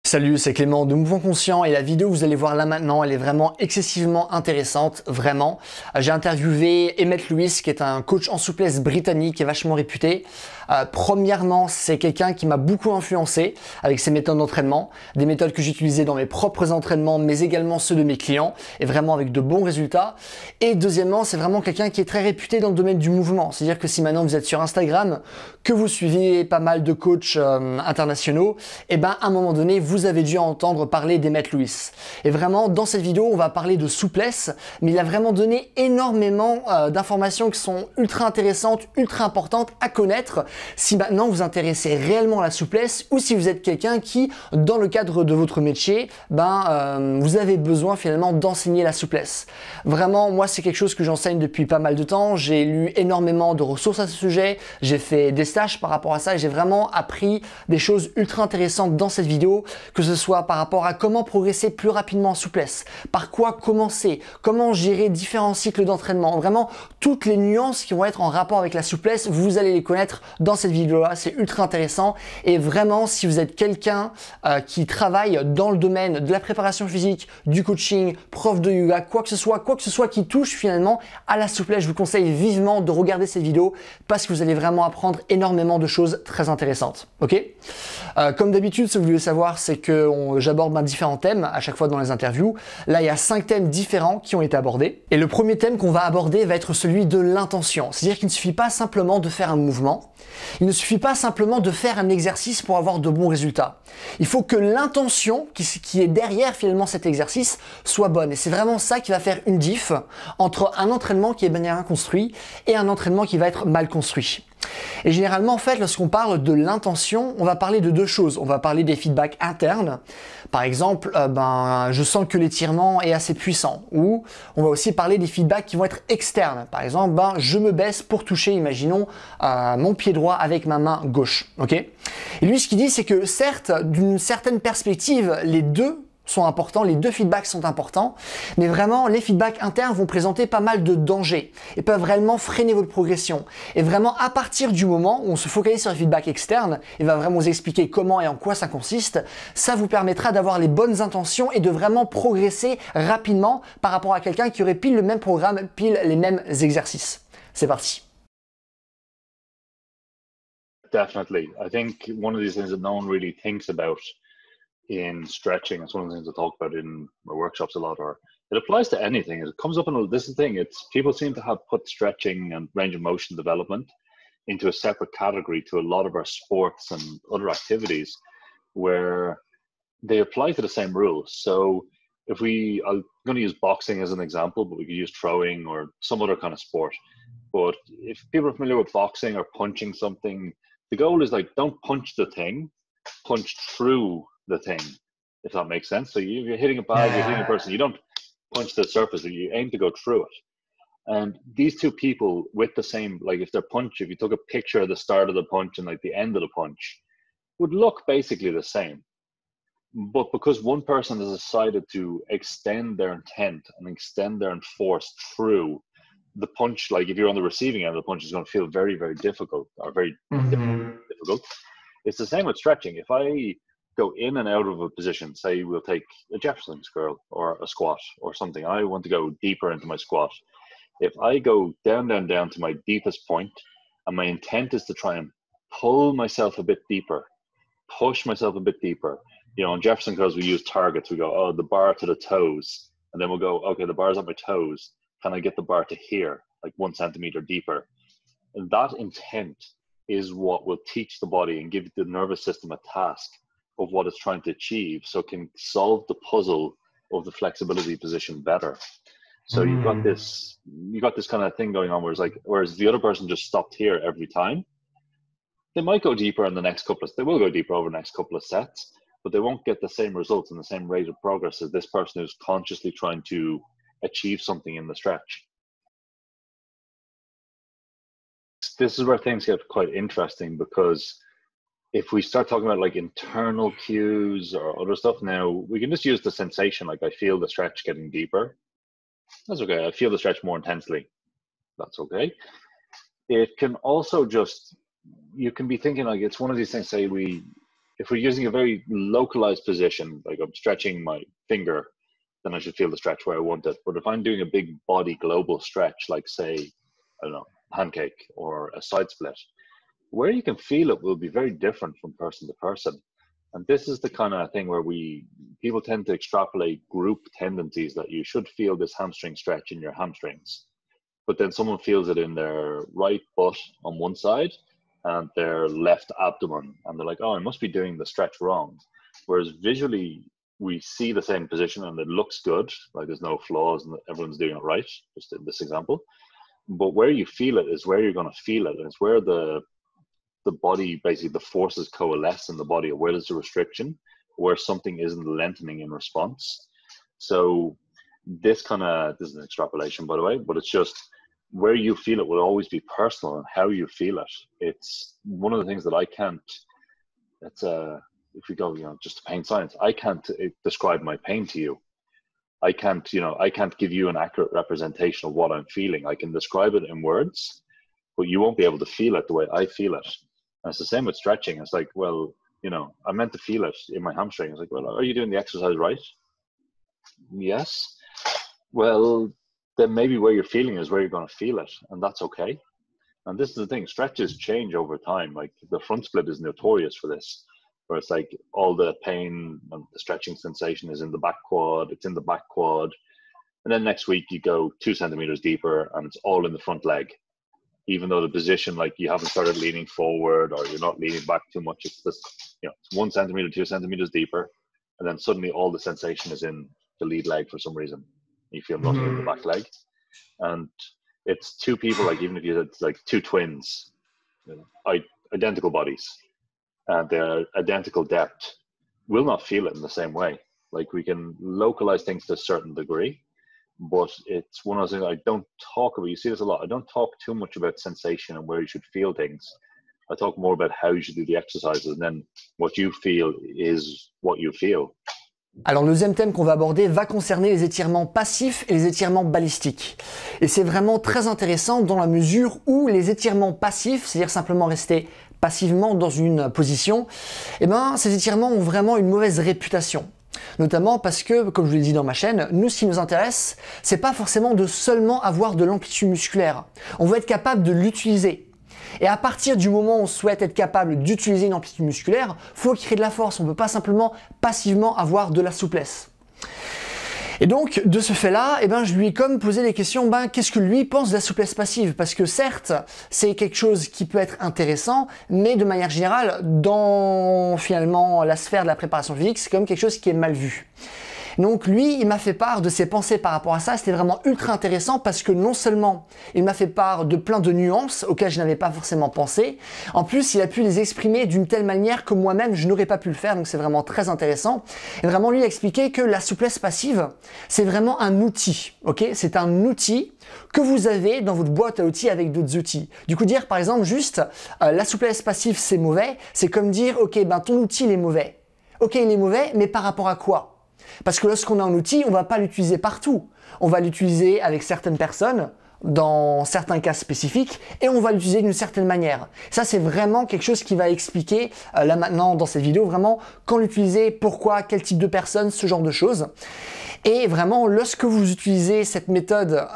Salut, c'est Clément de Mouvement Conscient et la vidéo que vous allez voir là maintenant, elle est vraiment excessivement intéressante, vraiment. J'ai interviewé Emmet qui est un coach en souplesse britannique qui est vachement réputé. Premièrement, c'est quelqu'un qui m'a beaucoup influencé avec ses méthodes d'entraînement, des méthodes que j'utilisais dans mes propres entraînements, mais également ceux de mes clients, et vraiment avec de bons résultats. Et deuxièmement, c'est vraiment quelqu'un qui est très réputé dans le domaine du mouvement. C'est-à-dire que si maintenant vous êtes sur Instagram, que vous suivez pas mal de coachs internationaux, et ben à un moment donné, vous avez dû entendre parler d'Emmet Lewis. Et vraiment, dans cette vidéo, on va parler de souplesse, mais il a vraiment donné énormément d'informations qui sont ultra intéressantes, ultra importantes à connaître si maintenant vous intéressez réellement à la souplesse ou si vous êtes quelqu'un qui, dans le cadre de votre métier, vous avez besoin finalement d'enseigner la souplesse. Vraiment, moi, c'est quelque chose que j'enseigne depuis pas mal de temps. J'ai lu énormément de ressources à ce sujet. J'ai fait des stages par rapport à ça et j'ai vraiment appris des choses ultra intéressantes dans cette vidéo, que ce soit par rapport à comment progresser plus rapidement en souplesse, par quoi commencer, comment gérer différents cycles d'entraînement, vraiment toutes les nuances qui vont être en rapport avec la souplesse, vous allez les connaître dans cette vidéo-là, c'est ultra intéressant. Et vraiment, si vous êtes quelqu'un qui travaille dans le domaine de la préparation physique, du coaching, prof de yoga, quoi que ce soit qui touche finalement à la souplesse, je vous conseille vivement de regarder cette vidéo parce que vous allez vraiment apprendre énormément de choses très intéressantes. Ok, comme d'habitude, ce que vous voulez savoir, c'est que j'aborde différents thèmes à chaque fois dans les interviews. Là, il y a 5 thèmes différents qui ont été abordés. Et le premier thème qu'on va aborder va être celui de l'intention. C'est-à-dire qu'il ne suffit pas simplement de faire un mouvement. Il ne suffit pas simplement de faire un exercice pour avoir de bons résultats. Il faut que l'intention qui est derrière finalement cet exercice soit bonne. Et c'est vraiment ça qui va faire une diff entre un entraînement qui est bien construit et un entraînement qui va être mal construit. Et généralement, en fait, lorsqu'on parle de l'intention, on va parler de deux choses. On va parler des feedbacks internes. Par exemple, je sens que l'étirement est assez puissant. Ou on va aussi parler des feedbacks qui vont être externes. Par exemple, je me baisse pour toucher, imaginons, mon pied droit avec ma main gauche. Ok ? Et lui, ce qu'il dit, c'est que certes, d'une certaine perspective, les deux sont importants, les deux feedbacks sont importants, mais vraiment les feedbacks internes vont présenter pas mal de dangers et peuvent réellement freiner votre progression. Et vraiment à partir du moment où on se focalise sur les feedbacks externes, il va vraiment vous expliquer comment et en quoi ça consiste, ça vous permettra d'avoir les bonnes intentions et de vraiment progresser rapidement par rapport à quelqu'un qui aurait pile le même programme, pile les mêmes exercices. C'est parti. Definitely. I think one of these things that no one really thinks about in stretching, it's one of the things I talk about in my workshops a lot, or it applies to anything. It comes up in this is the thing, it's people seem to have put stretching and range of motion development into a separate category to a lot of our sports and other activities where they apply to the same rules. So I'm going to use boxing as an example, but we could use throwing or some other kind of sport. But if people are familiar with boxing or punching something, the goal is like, don't punch the thing, punch through the thing, if that makes sense. So you're hitting a bag, you're hitting a person, you don't punch the surface, you aim to go through it. And these two people with the same, like if you took a picture of the start of the punch and like the end of the punch, would look basically the same. But because one person has decided to extend their intent and extend their force through the punch, like if you're on the receiving end of the punch, is going to feel very, very difficult or very difficult. It's the same with stretching. If I go in and out of a position, say we'll take a Jefferson curl or a squat or something, I want to go deeper into my squat. If I go down to my deepest point and my intent is to try and pull myself a bit deeper, push myself a bit deeper, on Jefferson curls, we use targets. We go, the bar to the toes. And then we'll go, okay, the bar's on my toes. Can I get the bar to here, like 1 centimeter deeper? And that intent is what will teach the body and give the nervous system a task of what it's trying to achieve, so it can solve the puzzle of the flexibility position better. So you've got this kind of thing going on whereas the other person just stopped here every time. They might go deeper in they will go deeper over the next couple of sets, but they won't get the same results and the same rate of progress as this person who's consciously trying to achieve something in the stretch. This is where things get quite interesting, because if we start talking about like internal cues or other stuff, now we can just use the sensation, like I feel the stretch getting deeper. That's okay. I feel the stretch more intensely. That's okay. It can also you can be thinking like it's one of these things, say if we're using a very localized position, like I'm stretching my finger, then I should feel the stretch where I want it. But if I'm doing a big body global stretch, like say, I don't know, pancake or a side split, where you can feel it will be very different from person to person. And this is the kind of thing where people tend to extrapolate group tendencies that you should feel this hamstring stretch in your hamstrings. But then someone feels it in their right butt on one side and their left abdomen. And they're like, oh, I must be doing the stretch wrong. Whereas visually, we see the same position and it looks good, like there's no flaws and everyone's doing it right, just in this example. But where you feel it is where you're going to feel it. And it's where the body, basically the forces coalesce in the body, or where there's a restriction, where something isn't lengthening in response. So this is an extrapolation, by the way, but it's just where you feel it will always be personal and how you feel it. It's one of the things that I can't, if we go, just to pain science, I can't describe my pain to you. I can't give you an accurate representation of what I'm feeling. I can describe it in words, but you won't be able to feel it the way I feel it. And it's the same with stretching. It's like, well, I meant to feel it in my hamstring. It's like, well, are you doing the exercise right? Yes. Well, then maybe where you're feeling is where you're going to feel it, and that's okay. And this is the thing, stretches change over time. Like the front split is notorious for this, where it's like all the pain and the stretching sensation is in the back quad, it's in the back quad. And then next week you go 2 centimeters deeper and it's all in the front leg. Even though the position, like you haven't started leaning forward or you're not leaning back too much, it's just, it's 1 centimeter, 2 centimeters deeper. And then suddenly all the sensation is in the lead leg for some reason. You feel nothing in the back leg. And it's two people, like even if you had like two twins, identical bodies, and they're identical depth, will not feel it in the same way. Like we can localize things to a certain degree, but it's one of those things I don't talk about. You see this a lot. I don't talk too much about sensation and where you should feel things. I talk more about how you should do the exercises, and then what you feel is what you feel. Alors le deuxième thème qu'on va aborder va concerner les étirements passifs et les étirements balistiques. Et c'est vraiment très intéressant dans la mesure où les étirements passifs, c'est-à-dire simplement rester passivement dans une position, ces étirements ont vraiment une mauvaise réputation. Notamment parce que, comme je l'ai dit dans ma chaîne, nous ce qui nous intéresse, c'est pas forcément de seulement avoir de l'amplitude musculaire. On veut être capable de l'utiliser. Et à partir du moment où on souhaite être capable d'utiliser une amplitude musculaire, il faut créer de la force. On ne peut pas simplement passivement avoir de la souplesse. Et donc, de ce fait-là, je lui ai comme posé les questions, qu'est-ce que lui pense de la souplesse passive? Parce que certes, c'est quelque chose qui peut être intéressant, mais de manière générale, dans finalement la sphère de la préparation physique, c'est comme quelque chose qui est mal vu. Donc lui, il m'a fait part de ses pensées par rapport à ça. C'était vraiment ultra intéressant parce que non seulement il m'a fait part de plein de nuances auxquelles je n'avais pas forcément pensé, en plus il a pu les exprimer d'une telle manière que moi-même je n'aurais pas pu le faire, donc c'est vraiment très intéressant. Et vraiment lui il a expliqué que la souplesse passive, c'est vraiment un outil, ok? C'est un outil que vous avez dans votre boîte à outils avec d'autres outils. Du coup dire par exemple juste la souplesse passive c'est mauvais, c'est comme dire ok ton outil il est mauvais. Ok il est mauvais, mais par rapport à quoi? Parce que lorsqu'on a un outil, on ne va pas l'utiliser partout. On va l'utiliser avec certaines personnes, dans certains cas spécifiques, et on va l'utiliser d'une certaine manière. Ça, c'est vraiment quelque chose qui va expliquer, là maintenant, dans cette vidéo, vraiment quand l'utiliser, pourquoi, quel type de personne, ce genre de choses. Et vraiment, lorsque vous utilisez cette méthode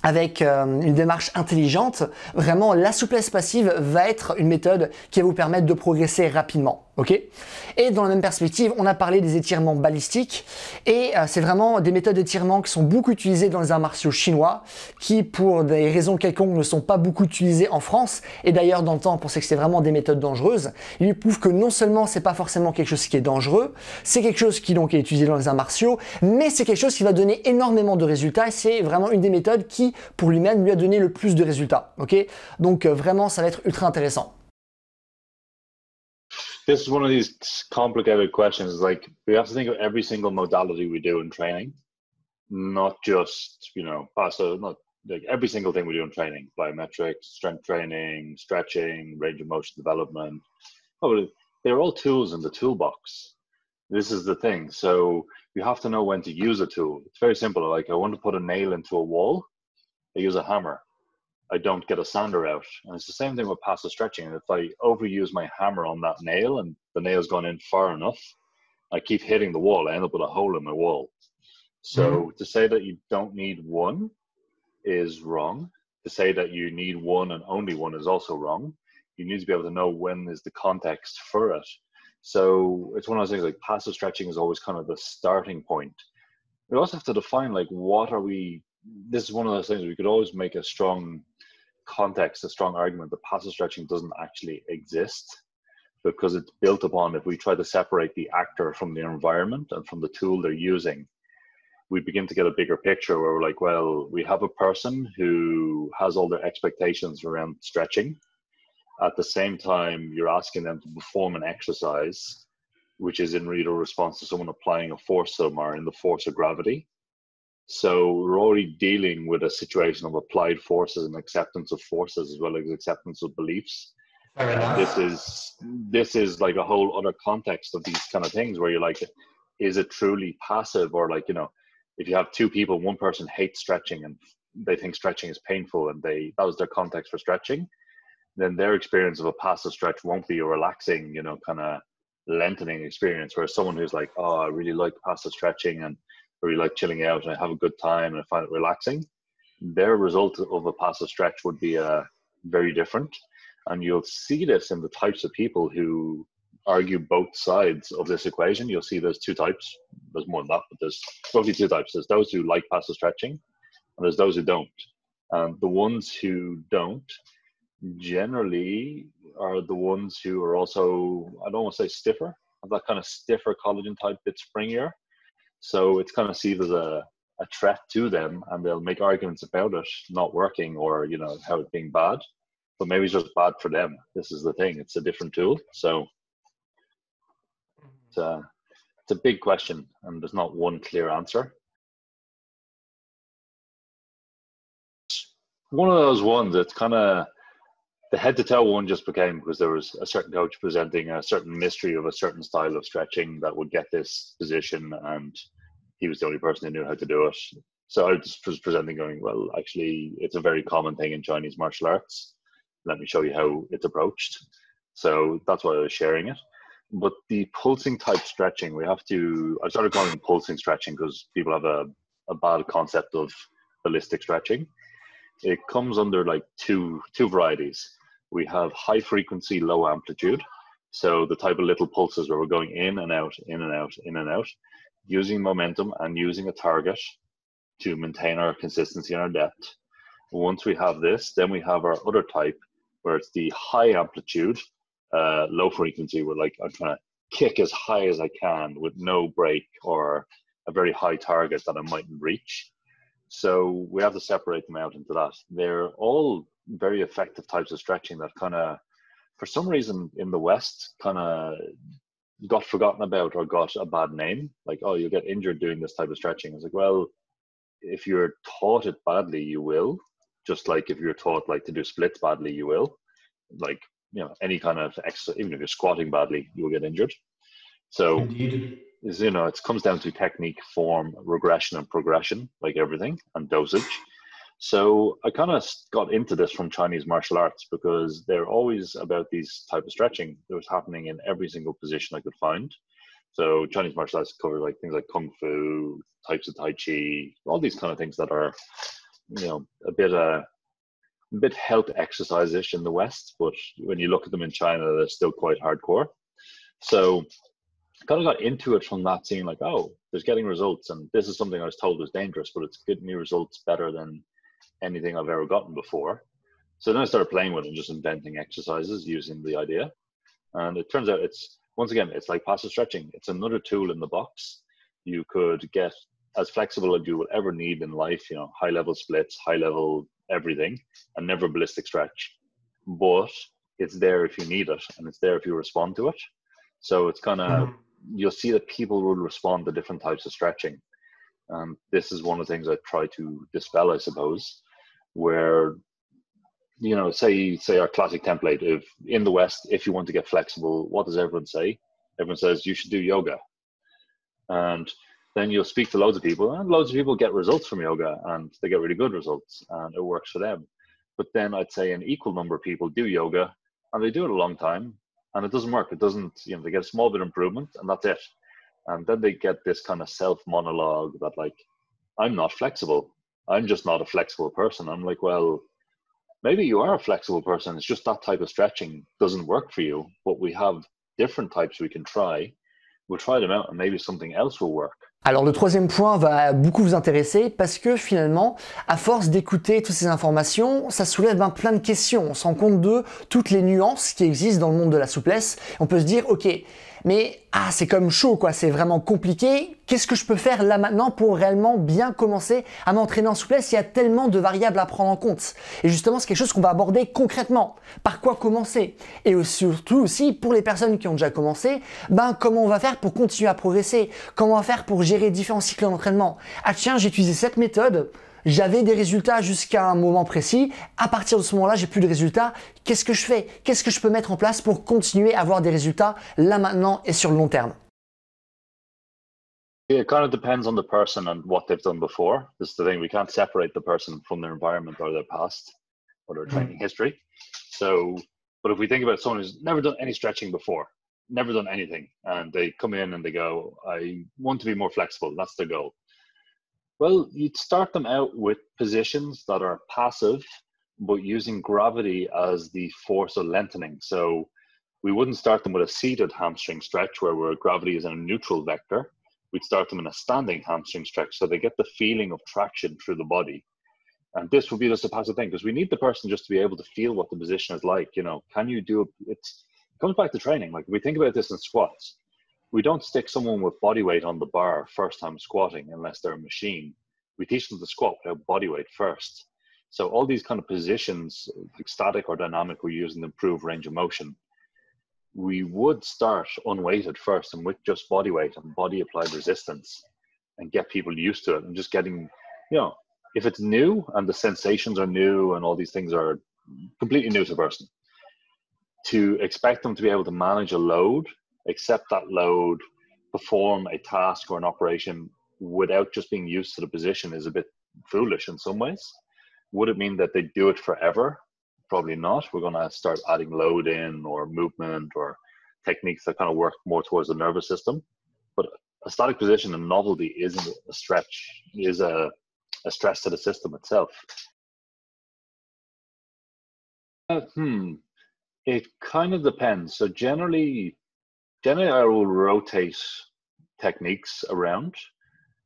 avec une démarche intelligente, vraiment la souplesse passive va être une méthode qui va vous permettre de progresser rapidement. Okay. Et dans la même perspective, on a parlé des étirements balistiques et c'est vraiment des méthodes d'étirement qui sont beaucoup utilisées dans les arts martiaux chinois qui, pour des raisons quelconques, ne sont pas beaucoup utilisées en France. Et d'ailleurs, dans le temps, on pensait que c'était vraiment des méthodes dangereuses. Il lui prouve que non seulement c'est pas forcément quelque chose qui est dangereux, c'est quelque chose qui donc est utilisé dans les arts martiaux, mais c'est quelque chose qui va donner énormément de résultats et c'est vraiment une des méthodes qui, pour lui-même, lui a donné le plus de résultats. Okay. Donc vraiment, ça va être ultra intéressant. This is one of these complicated questions. Like we have to think of every single modality we do in training, not just, not like every single thing we do in training, biometrics, strength training, stretching, range of motion development. Oh, they're all tools in the toolbox. This is the thing. So you have to know when to use a tool. It's very simple. Like I want to put a nail into a wall, I use a hammer. I don't get a sander out. And it's the same thing with passive stretching. If I overuse my hammer on that nail and the nail's gone in far enough, I keep hitting the wall, I end up with a hole in my wall. So to say that you don't need one is wrong. To say that you need one and only one is also wrong. You need to be able to know when is the context for it. So it's one of those things, like passive stretching is always kind of the starting point. We also have to define, like, what are we, this is one of those things we could always make a strong context, a strong argument that passive stretching doesn't actually exist, because it's built upon, if we try to separate the actor from the environment and from the tool they're using, we begin to get a bigger picture where we're like, well, we have a person who has all their expectations around stretching. At the same time, you're asking them to perform an exercise, which is in real response to someone applying a force somewhere in the force of gravity. So we're already dealing with a situation of applied forces and acceptance of forces, as well as acceptance of beliefs. This is like a whole other context of these kind of things where you're like, is it truly passive? Or like, you know, if you have two people, one person hates stretching and they think stretching is painful and that was their context for stretching, then their experience of a passive stretch won't be a relaxing, you know, kind of lengthening experience. Whereas someone who's like, oh, I really like passive stretching and I really like chilling out and I have a good time and I find it relaxing, their result of a passive stretch would be very different. And you'll see this in the types of people who argue both sides of this equation. You'll see there's two types. There's more than that, but there's roughly two types. There's those who like passive stretching and there's those who don't. And the ones who don't generally are the ones who are also, I don't want to say stiffer, have that kind of stiffer collagen type, bit springier. So it's kind of seen as a threat to them, and they'll make arguments about it not working, or, you know, how it being bad. But maybe it's just bad for them. This is the thing. It's a different tool. So it's a big question, and there's not one clear answer. One of those ones that's kind of the head-to-toe one just became because there was a certain coach presenting a certain mystery of a certain style of stretching that would get this position, and he was the only person who knew how to do it. So I just was presenting going, well, actually, it's a very common thing in Chinese martial arts. Let me show you how it's approached. So that's why I was sharing it. But the pulsing type stretching, I started calling it pulsing stretching because people have a bad concept of ballistic stretching. It comes under like two varieties. We have high frequency, low amplitude. So the type of little pulses where we're going in and out, in and out, in and out, using momentum and using a target to maintain our consistency and our depth. Once we have this, then we have our other type where it's the high amplitude, low frequency, where like I'm trying to kick as high as I can with no break or a very high target that I mightn't reach. So we have to separate them out into that. They're all very effective types of stretching that kind of, for some reason in the West, kind of got forgotten about or got a bad name. Like, oh, you'll get injured doing this type of stretching. It's like, well, if you're taught it badly, you will. Just like if you're taught like to do splits badly, you will. Like, you know, any kind of exercise, even if you're squatting badly, you will get injured. So, you know, it comes down to technique, form, regression, and progression, like everything, and dosage. So I kind of got into this from Chinese martial arts because they're always about these type of stretching. It was happening in every single position I could find. So Chinese martial arts cover like things like kung fu, types of tai chi, all these kind of things that are, you know, a bit health exercise-ish in the West, but when you look at them in China, they're still quite hardcore. So I kind of got into it from that, seeing like, oh, there's getting results, and this is something I was told was dangerous, but it's getting me results better than anything I've ever gotten before. So then I started playing with it and just inventing exercises using the idea. And it turns out it's, once again, it's like passive stretching. It's another tool in the box. You could get as flexible as you will ever need in life, you know, high level splits, high level everything, and never ballistic stretch. But it's there if you need it, and it's there if you respond to it. So it's kind of, you'll see that people will respond to different types of stretching. This is one of the things I try to dispel, I suppose, where, you know, say our classic template, if in the West, if you want to get flexible, what does everyone say? Everyone says you should do yoga. And then you'll speak to loads of people, and loads of people get results from yoga, and they get really good results, and it works for them. But then I'd say an equal number of people do yoga and they do it a long time and it doesn't work. It doesn't, you know, they get a small bit of improvement and that's it. And then they get this kind of self monologue that like, I'm not flexible. I'm just not a flexible person. I'm like, well, maybe you are a flexible person. It's just that type of stretching doesn't work for you, but we have different types we can try. We'll try them out and maybe something else will work. Alors le troisième point va beaucoup vous intéresser parce que finalement, à force d'écouter toutes ces informations, ça soulève plein de questions. On se rend compte de toutes les nuances qui existent dans le monde de la souplesse. On peut se dire, ok, mais c'est comme chaud quoi, c'est vraiment compliqué. Qu'est-ce que je peux faire là maintenant pour réellement bien commencer à m'entraîner en souplesse? Il y a tellement de variables à prendre en compte. Et justement, c'est quelque chose qu'on va aborder concrètement. Par quoi commencer? Et surtout aussi, pour les personnes qui ont déjà commencé, comment on va faire pour continuer à progresser? Comment on va faire pour gérer différents cycles d'entraînement? Ah tiens, j'ai utilisé cette méthode. J'avais des résultats jusqu'à un moment précis. À partir de ce moment-là, j'ai plus de résultats. Qu'est-ce que je fais? Qu'est-ce que je peux mettre en place pour continuer à avoir des résultats là maintenant et sur le long terme? It kind of depends on the person and what they've done before. This is the thing, we can't separate the person from their environment or their past or their training history. So, but if we think about someone who's never done any stretching before, never done anything, and they come in and they go, I want to be more flexible, that's their goal. Well, you'd start them out with positions that are passive, but using gravity as the force of lengthening. So we wouldn't start them with a seated hamstring stretch where gravity is in a neutral vector. We'd start them in a standing hamstring stretch so they get the feeling of traction through the body. And this would be just a passive thing because we need the person just to be able to feel what the position is like. You know, can you do it? It comes back to training. Like we think about this in squats. We don't stick someone with body weight on the bar first time squatting unless they're a machine. We teach them to squat without body weight first. So all these kind of positions, like static or dynamic, we're using to improve range of motion. We would start unweighted first and with just body weight and body applied resistance and get people used to it and just getting, you know, if it's new and the sensations are new and all these things are completely new to the person, to expect them to be able to manage a load, accept that load, perform a task or an operation without just being used to the position is a bit foolish in some ways. Would it mean that they do it forever? Probably not. We're going to start adding load in or movement or techniques that kind of work more towards the nervous system. But a static position and novelty isn't a stretch, is a stress to the system itself. It kind of depends. So generally I will rotate techniques around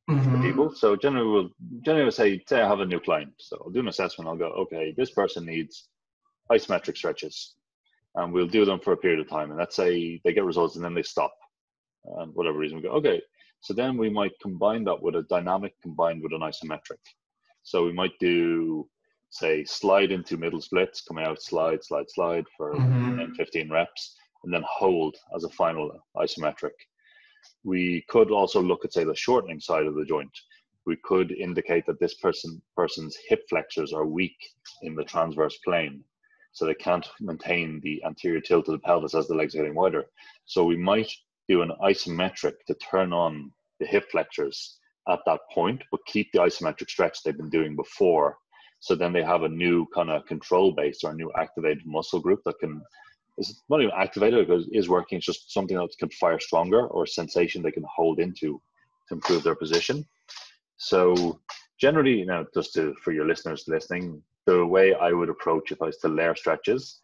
the people. So generally we'll say I have a new client. So I'll do an assessment. I'll go, okay, this person needs isometric stretches and we'll do them for a period of time. And let's say they get results and then they stop. And whatever reason we go, okay. So then we might combine that with a dynamic combined with an isometric. So we might do, say, slide into middle splits, come out, slide for 10, 15 reps, and then hold as a final isometric. We could also look at, say, the shortening side of the joint. We could indicate that this person's hip flexors are weak in the transverse plane, so they can't maintain the anterior tilt of the pelvis as the legs are getting wider. So we might do an isometric to turn on the hip flexors at that point, but keep the isometric stretch they've been doing before. So then they have a new kind of control base or a new activated muscle group that can, it's not even activated because it is working, it's just something that can fire stronger or a sensation they can hold into to improve their position. So generally, you know, just for your listeners listening, the way I would approach if I was to layer stretches,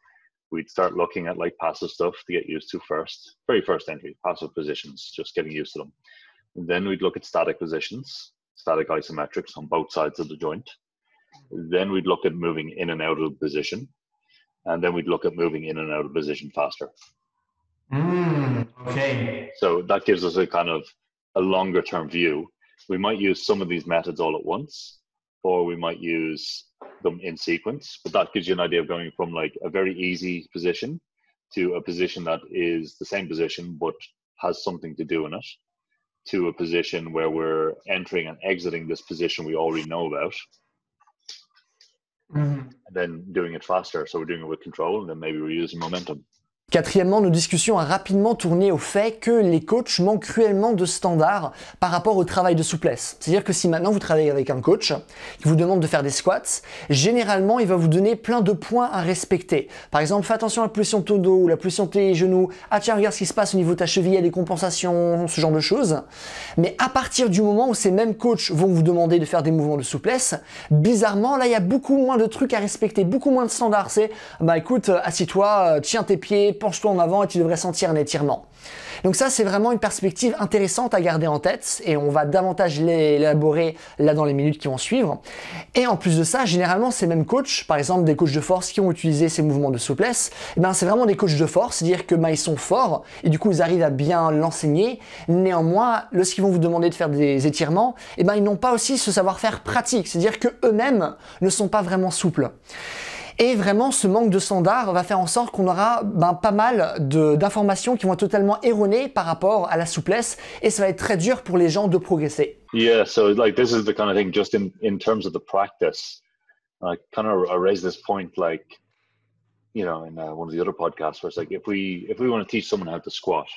we'd start looking at like passive stuff to get used to first, very first entry, passive positions, just getting used to them. And then we'd look at static positions, static isometrics on both sides of the joint. Then we'd look at moving in and out of position. And then we'd look at moving in and out of position faster. Okay. So that gives us a kind of a longer term view. We might use some of these methods all at once, or we might use them in sequence, but that gives you an idea of going from like a very easy position to a position that is the same position, but has something to do in it, to a position where we're entering and exiting this position we already know about, and then doing it faster. So we're doing it with control, and then maybe we're using momentum. Quatrièmement, nos discussions ont rapidement tourné au fait que les coachs manquent cruellement de standards par rapport au travail de souplesse. C'est-à-dire que si maintenant vous travaillez avec un coach qui vous demande de faire des squats, généralement il va vous donner plein de points à respecter. Par exemple, fais attention à la position de ton dos ou la position de tes genoux. Ah tiens, regarde ce qui se passe au niveau de ta cheville, il y a des compensations, ce genre de choses. Mais à partir du moment où ces mêmes coachs vont vous demander de faire des mouvements de souplesse, bizarrement, là il y a beaucoup moins de trucs à respecter, beaucoup moins de standards. C'est, bah écoute, assis-toi, tiens tes pieds, penche-toi en avant et tu devrais sentir un étirement. Donc ça, c'est vraiment une perspective intéressante à garder en tête et on va davantage l'élaborer là dans les minutes qui vont suivre. Et en plus de ça, généralement, ces mêmes coachs, par exemple des coachs de force qui ont utilisé ces mouvements de souplesse, eh ben, c'est vraiment des coachs de force, c'est-à-dire que ils sont forts et du coup, ils arrivent à bien l'enseigner. Néanmoins, lorsqu'ils vont vous demander de faire des étirements, eh ben, ils n'ont pas aussi ce savoir-faire pratique, c'est-à-dire qu'eux-mêmes ne sont pas vraiment souples. Et vraiment, ce manque de standards va faire en sorte qu'on aura pas mal d'informations qui vont être totalement erronées par rapport à la souplesse et ça va être très dur pour les gens de progresser. Yeah, so like this is the kind of thing just in terms of the practice. I kind of I raised this point like, you know, in one of the other podcasts where it's like if we want to teach someone how to squat,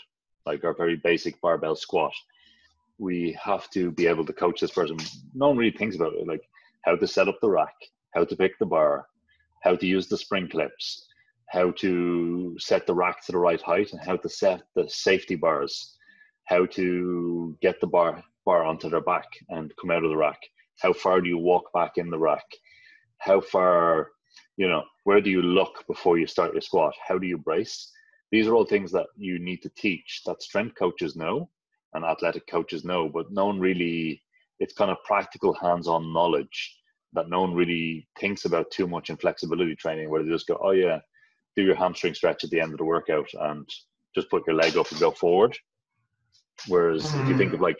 like our very basic barbell squat, we have to be able to coach this person. No one really thinks about it, like how to set up the rack, how to pick the bar, how to use the spring clips, how to set the rack to the right height, and how to set the safety bars, how to get the bar onto their back and come out of the rack. How far do you walk back in the rack? How far, you know, where do you look before you start your squat? How do you brace? These are all things that you need to teach that strength coaches know and athletic coaches know, but no one really, it's kind of practical hands-on knowledge that no one really thinks about too much in flexibility training, where they just go, oh yeah, do your hamstring stretch at the end of the workout and just put your leg up and go forward. Whereas if you think of like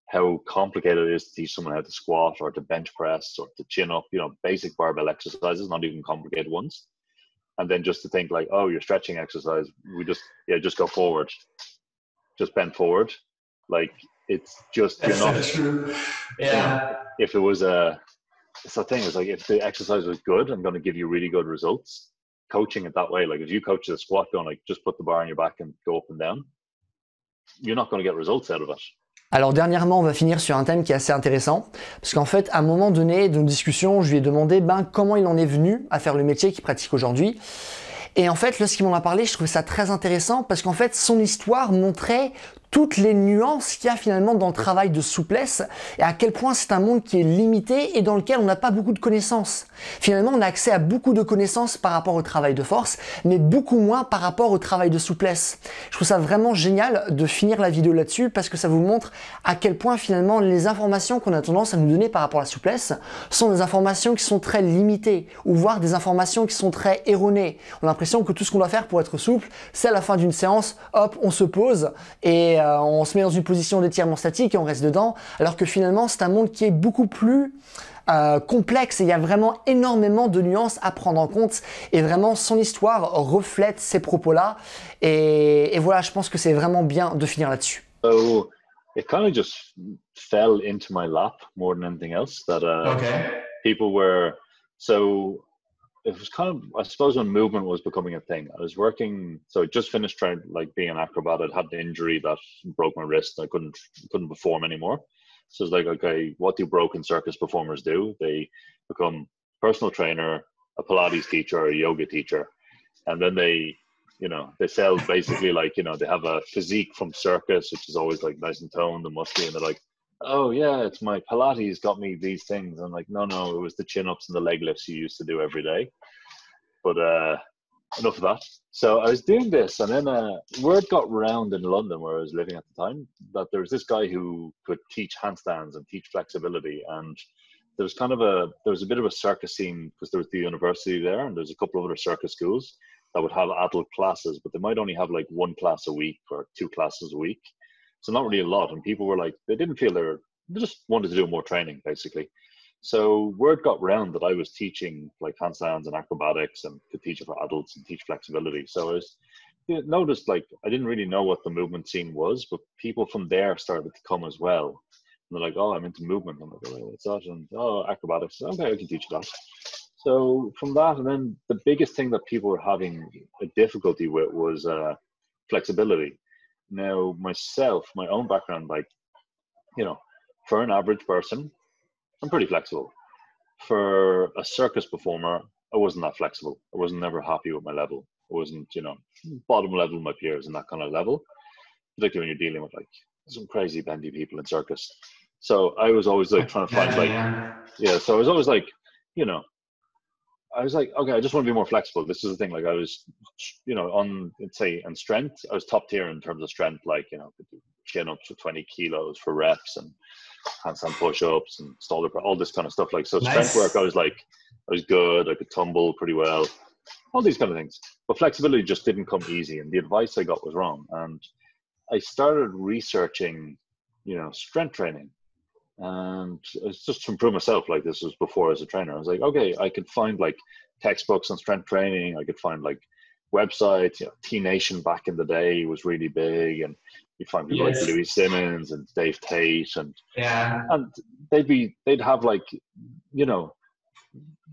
how complicated it is to teach someone how to squat or to bench press or to chin up, you know, basic barbell exercises, not even complicated ones. And then just to think like, oh, your stretching exercise, we just go forward, just bend forward. Like it's just, that's you're not, so true. Yeah. You know, if it was it's the thing, is like if the exercise was good and going to give you really good results, coaching it that way, like if you coach the squat going like just put the bar on your back and go up and down, you're not going to get results out of it. Alors dernièrement, on va finir sur un thème qui est assez intéressant, parce qu'en fait, à un moment donné de nos discussions, je lui ai demandé comment il en est venu à faire le métier qu'il pratique aujourd'hui. Et en fait, lorsqu'il m'en a parlé, je trouvais ça très intéressant parce qu'en fait, son histoire montrait toutes les nuances qu'il y a finalement dans le travail de souplesse et à quel point c'est un monde qui est limité et dans lequel on n'a pas beaucoup de connaissances. Finalement, on a accès à beaucoup de connaissances par rapport au travail de force, mais beaucoup moins par rapport au travail de souplesse. Je trouve ça vraiment génial de finir la vidéo là-dessus parce que ça vous montre à quel point finalement les informations qu'on a tendance à nous donner par rapport à la souplesse sont des informations qui sont très limitées ou voire des informations qui sont très erronées. On a l'impression que tout ce qu'on doit faire pour être souple, c'est à la fin d'une séance, hop, on se pose et on se met dans une position d'étirement statique et on reste dedans, alors que finalement c'est un monde qui est beaucoup plus complexe et il y a vraiment énormément de nuances à prendre en compte et vraiment son histoire reflète ces propos-là et voilà, je pense que c'est vraiment bien de finir là-dessus. So it kind of just fell into my lap more than anything else that people were, so it was kind of, I suppose when movement was becoming a thing, I was working, so I just finished trying like being an acrobat. I'd had the injury that broke my wrist. I couldn't perform anymore. So it's like, okay, what do broken circus performers do? They become personal trainer, a Pilates teacher, a yoga teacher. And then they, you know, they sell basically like, you know, they have a physique from circus, which is always like nice and toned and muscly. And they're like, oh yeah, it's my Pilates got me these things. I'm like, no, it was the chin-ups and the leg lifts you used to do every day. But enough of that. So I was doing this and then word got round in London where I was living at the time that there was this guy who could teach handstands and teach flexibility. And there was a bit of a circus scene because there was the university there and there's a couple of other circus schools that would have adult classes, but they might only have like one class a week or two classes a week. So not really a lot. And people were like, they didn't feel they just wanted to do more training basically. So word got round that I was teaching like handstands and acrobatics and could teach it for adults and teach flexibility. So I noticed like, I didn't really know what the movement scene was, but people from there started to come as well. And they're like, oh, I'm into movement. I'm like, oh, what's that? And oh, acrobatics. Okay, I can teach you that. So from that, and then the biggest thing that people were having a difficulty with was flexibility. Now, myself, my own background, like, you know, for an average person, I'm pretty flexible. For a circus performer, I wasn't that flexible. I wasn't never happy with my level. I wasn't, you know, bottom level of my peers and that kind of level, particularly when you're dealing with like some crazy bendy people in circus. So I was always like trying to find like, yeah, so I was always like, you know, I was like, okay, I just want to be more flexible. This is the thing. Like I was, you know, on, let's say, on strength, I was top tier in terms of strength, like, you know, could do chin ups with 20 kilos for reps and handstand push-ups and stalder, all this kind of stuff. Like, so strength work, I was like, I was good. I could tumble pretty well, all these kind of things. But flexibility just didn't come easy. And the advice I got was wrong. And I started researching, you know, strength training. And it's just to improve myself. Like this was before as a trainer. I was like, okay, I could find like textbooks on strength training. I could find like websites. You know, T Nation back in the day was really big, and you find people like Louis Simmons and Dave Tate, and they'd have like, you know,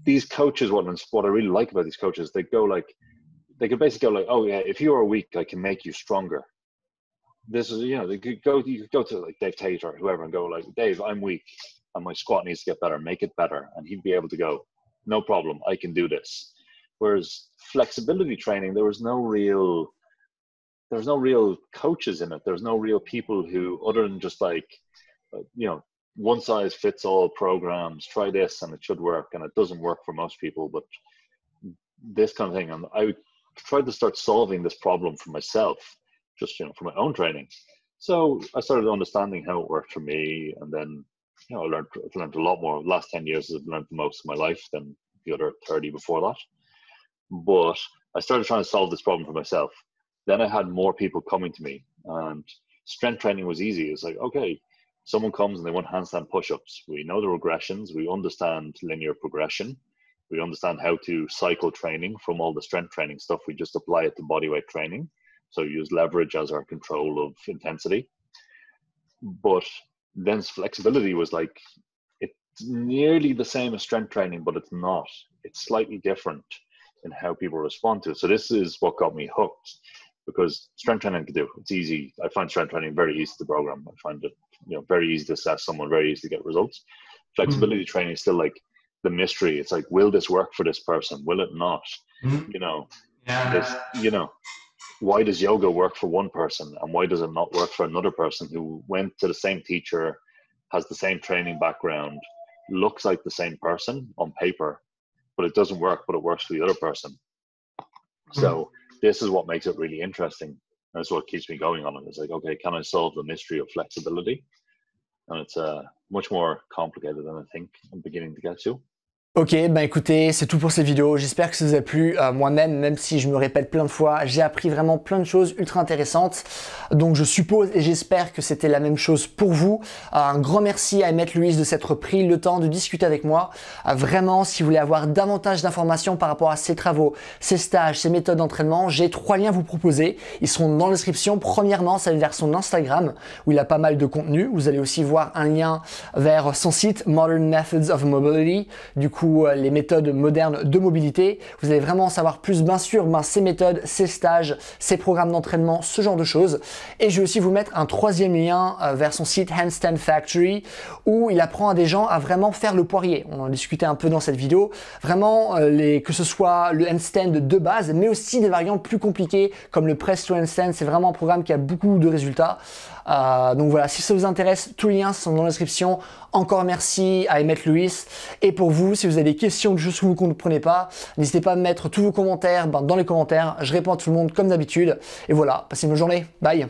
these coaches. What I really like about these coaches, they could basically go like, oh yeah, if you are weak, I can make you stronger. This is, you know, you could go to like Dave Tate or whoever and go like, Dave, I'm weak and my squat needs to get better, make it better. And he'd be able to go, no problem, I can do this. Whereas flexibility training, there was no real coaches in it. There's no real people who, other than just like, you know, one size fits all programs, try this and it should work. And it doesn't work for most people, but this kind of thing. And I tried to start solving this problem for myself, just, you know, for my own training. So I started understanding how it worked for me, and then, you know, I've learned a lot more. The last 10 years I've learned the most of my life than the other 30 before that. But I started trying to solve this problem for myself. Then I had more people coming to me, and strength training was easy. It's like, okay, someone comes and they want handstand push-ups. We know the regressions, we understand linear progression, we understand how to cycle training from all the strength training stuff. We just apply it to bodyweight training. So use leverage as our control of intensity. But then flexibility was like, it's nearly the same as strength training, but it's not. It's slightly different in how people respond to it. So this is what got me hooked, because strength training I can do. It's easy. I find strength training very easy to program. I find it, you know, very easy to assess someone, very easy to get results. Flexibility training is still like the mystery. It's like, will this work for this person? Will it not? You know, this, you know, why does yoga work for one person and why does it not work for another person who went to the same teacher, has the same training background, looks like the same person on paper, but it doesn't work, but it works for the other person. So this is what makes it really interesting. That's what keeps me going on it. It's like, okay, can I solve the mystery of flexibility? And it's much more complicated than I think I'm beginning to get to. Ok, bah écoutez, c'est tout pour cette vidéo. J'espère que ça vous a plu. Moi-même, même si je me répète plein de fois, j'ai appris vraiment plein de choses ultra intéressantes. Donc je suppose et j'espère que c'était la même chose pour vous. Un grand merci à Emmett Louise de s'être pris le temps de discuter avec moi. Vraiment, si vous voulez avoir davantage d'informations par rapport à ses travaux, ses stages, ses méthodes d'entraînement, j'ai 3 liens à vous proposer. Ils sont dans la description. Premièrement, ça va vers son Instagram où il a pas mal de contenu. Vous allez aussi voir un lien vers son site Modern Methods of Mobility. Du coup, les méthodes modernes de mobilité. Vous allez vraiment en savoir plus, bien sûr, ses méthodes, ses stages, ses programmes d'entraînement, ce genre de choses. Et je vais aussi vous mettre un 3e lien vers son site Handstand Factory où il apprend à des gens à vraiment faire le poirier. On en discutait un peu dans cette vidéo. Vraiment, que ce soit le handstand de base, mais aussi des variantes plus compliquées comme le press to handstand. C'est vraiment un programme qui a beaucoup de résultats. Donc voilà, si ça vous intéresse, tous les liens sont dans la description. Encore merci à Emmett Louise. Et pour vous, si vous avez des questions, des choses que vous ne comprenez pas, n'hésitez pas à mettre tous vos commentaires dans les commentaires. Je réponds à tout le monde comme d'habitude. Et voilà, passez une bonne journée. Bye.